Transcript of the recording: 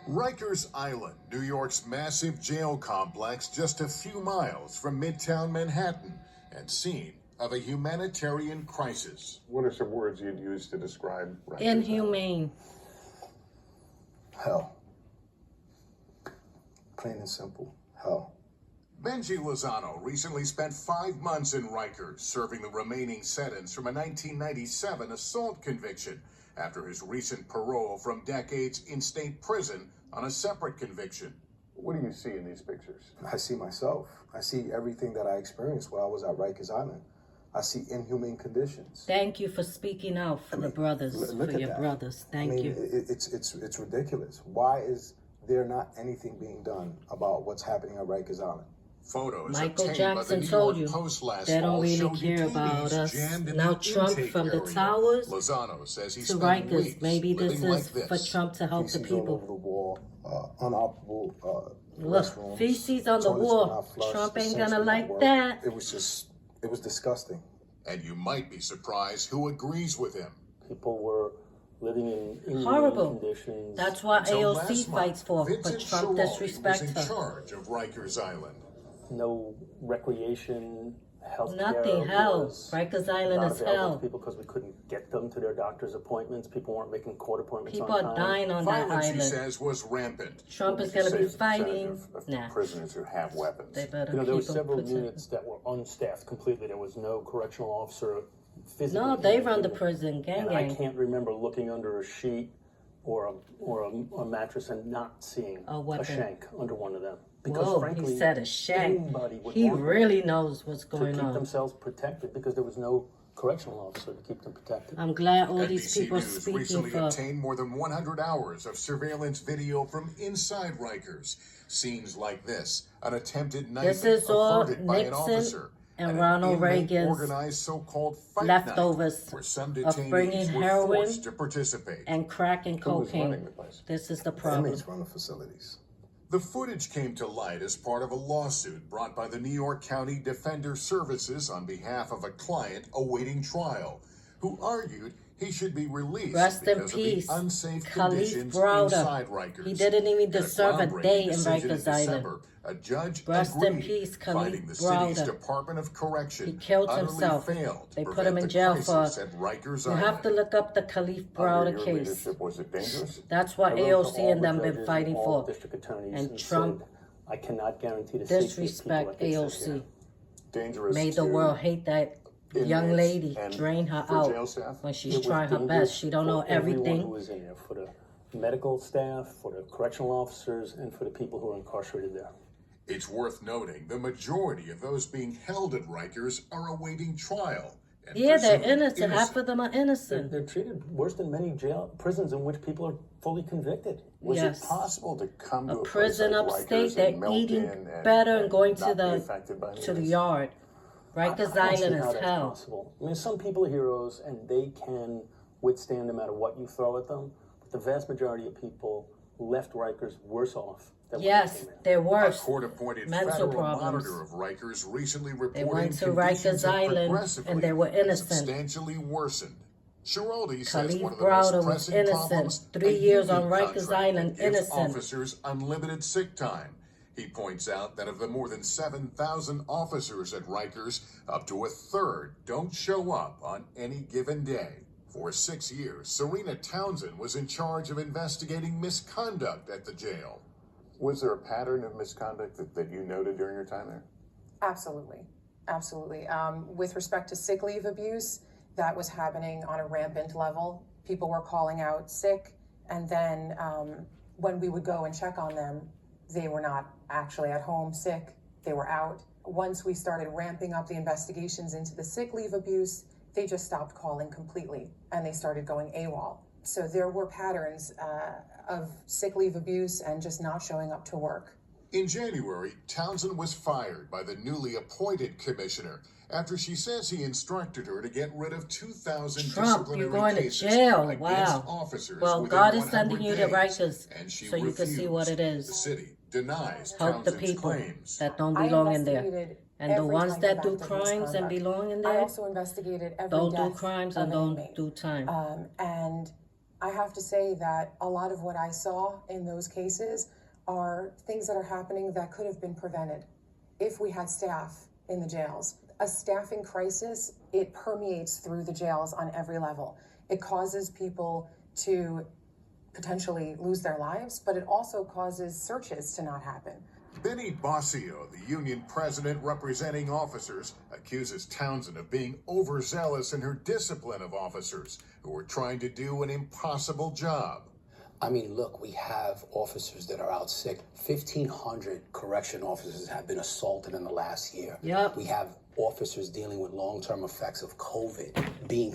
Rikers Island, New York's massive jail complex, just a few miles from Midtown Manhattan, and scene of a humanitarian crisis. What are some words you'd use to describe Rikers Inhumane. Hell. Plain and simple. Hell. Benji Lozano recently spent 5 months in Rikers, serving the remaining sentence from a 1997 assault conviction after his recent parole from decades in state prison on a separate conviction. What do you see in these pictures? I see myself. I see everything that I experienced while I was at Rikers Island. I see inhumane conditions. Thank you for speaking out for the brothers, look for at your that. brothers. Thank you. It's ridiculous. Why is there not anything being done about what's happening at Rikers Island? Photos Michael obtained Jackson by the New told York you Post last they don't fall really showed care about detainees us. jammed in Now the Trump intake from the area. towers Lozano says he to spent Rikers. weeks Maybe this living like is this. for Trump to help the Feces all over people. the wall, unoperable Look, restrooms, feces on the toilets wall. were not flushed, Trump the ain't sinks gonna were not like working. that. It was disgusting. And you might be surprised who agrees with him. People were living in inhumane Horrible. conditions. That's what Until AOC last fights for, month, but Vincent Trump Schiraldi disrespects was in her. charge of Rikers Island. No recreation, health Nothing, hell. Rikers Island is hell. People because we couldn't get them to their doctor's appointments. People weren't making court appointments People on are time. dying on that Violence, he island. says, was rampant. Trump is What would gonna you be say is the percentage fighting. of Nah, prisoners who have weapons? they better You know, there were keep them several protected. units that were unstaffed completely. There was no correctional officer physically. No, they in run the there. prison, gang And I gang. can't remember looking under a sheet or a mattress and not seeing A a weapon. shank under one of them. Because Whoa, frankly, he said a shank. anybody would He want them really knows what's to going keep on. themselves protected because there was no correctional officer to keep them protected. I'm glad all these NBC people are News speaking recently for. obtained more than 100 hours of surveillance video from inside Rikers. Scenes like this, an attempted knifing This is all averted by an Nixon officer, and an Ronald inmate Reagan's organized so-called fight leftovers night, where some of detainees bringing were heroin forced to participate. and crack and Who was running cocaine. the place? This is the The problem. inmates run the facilities. The footage came to light as part of a lawsuit brought by the New York County Defender Services on behalf of a client awaiting trial, who argued he should be released Rest in because peace, of the unsafe Khalif conditions Browder. inside Rikers. He didn't even In a deserve a groundbreaking day in decision Rikers Island. December, a judge Rest in agreed, peace, Khalif finding the city's Browder. Department of Correction He killed utterly himself. failed to They put prevent him in the jail for. crisis at Rikers You Island. have to look up the Khalif Under Browder your case. leadership, was it dangerous? That's what I wrote to AOC all and the them judges been and fighting all for. the district attorneys And and Trump said, I cannot guarantee the safety of people Disrespect like this AOC. here. Dangerous Made the to world hate that young inmates lady, and drain her for jail out staff? when It she's was trying her dangerous best. She don't know for everyone everything. who was in there, for the medical staff, for the correctional officers, and for the people who are incarcerated there. It's worth noting the majority of those being held at Rikers are awaiting trial. And Yeah, they're presumed innocent. Half of them are innocent. They're treated worse than many prisons in which people are fully convicted. Was Yes. it possible to come to A a place prison like upstate, Rikers they're and melt eating in better and going not to be affected by any the of this? yard. Rikers I don't see Island how is that's hell. possible. I mean, some people are heroes and they can withstand no matter what you throw at them. But the vast majority of people left Rikers worse off than when they Yes, came in. they're A worse. court-appointed Mental federal problems. monitor of Rikers recently They reported went to conditions Rikers have Island progressively and they were and innocent. substantially worsened. Schiraldi says Khalif one of the most Browder was pressing innocent. problems, 3 a years on union Rikers contract Island, that gives innocent. officers unlimited sick time. He points out that of the more than 7,000 officers at Rikers, up to a third don't show up on any given day. For 6 years, Serena Townsend was in charge of investigating misconduct at the jail. Was there a pattern of misconduct that you noted during your time there? Absolutely. Absolutely. With respect to sick leave abuse, that was happening on a rampant level. People were calling out sick, and then when we would go and check on them, they were not actually at home sick, they were out. Once we started ramping up the investigations into the sick leave abuse, they just stopped calling completely, and they started going AWOL. So there were patterns of sick leave abuse and just not showing up to work. In January, Townsend was fired by the newly appointed commissioner after she says he instructed her to get rid of 2,000 Trump, disciplinary you're going to cases jail. against Wow. officers Well, within God is 100 sending you to days, Rikers and she so you can see refused. what it is. The city denies Help the Townsend's people claims. that don't I belong in there. investigated And the every ones type that of do act of crimes and misconduct. belong in I there, also investigated every don't do death crimes of and an don't inmate. do time. And I have to say that a lot of what I saw in those cases are things that are happening that could have been prevented if we had staff in the jails. A staffing crisis, it permeates through the jails on every level. It causes people to potentially lose their lives, but it also causes searches to not happen. Benny Bossio, the union president representing officers, accuses Townsend of being overzealous in her discipline of officers who are trying to do an impossible job. I mean, look, we have officers that are out sick. 1,500 correction officers have been assaulted in the last year. Yep. We have officers dealing with long-term effects of COVID, being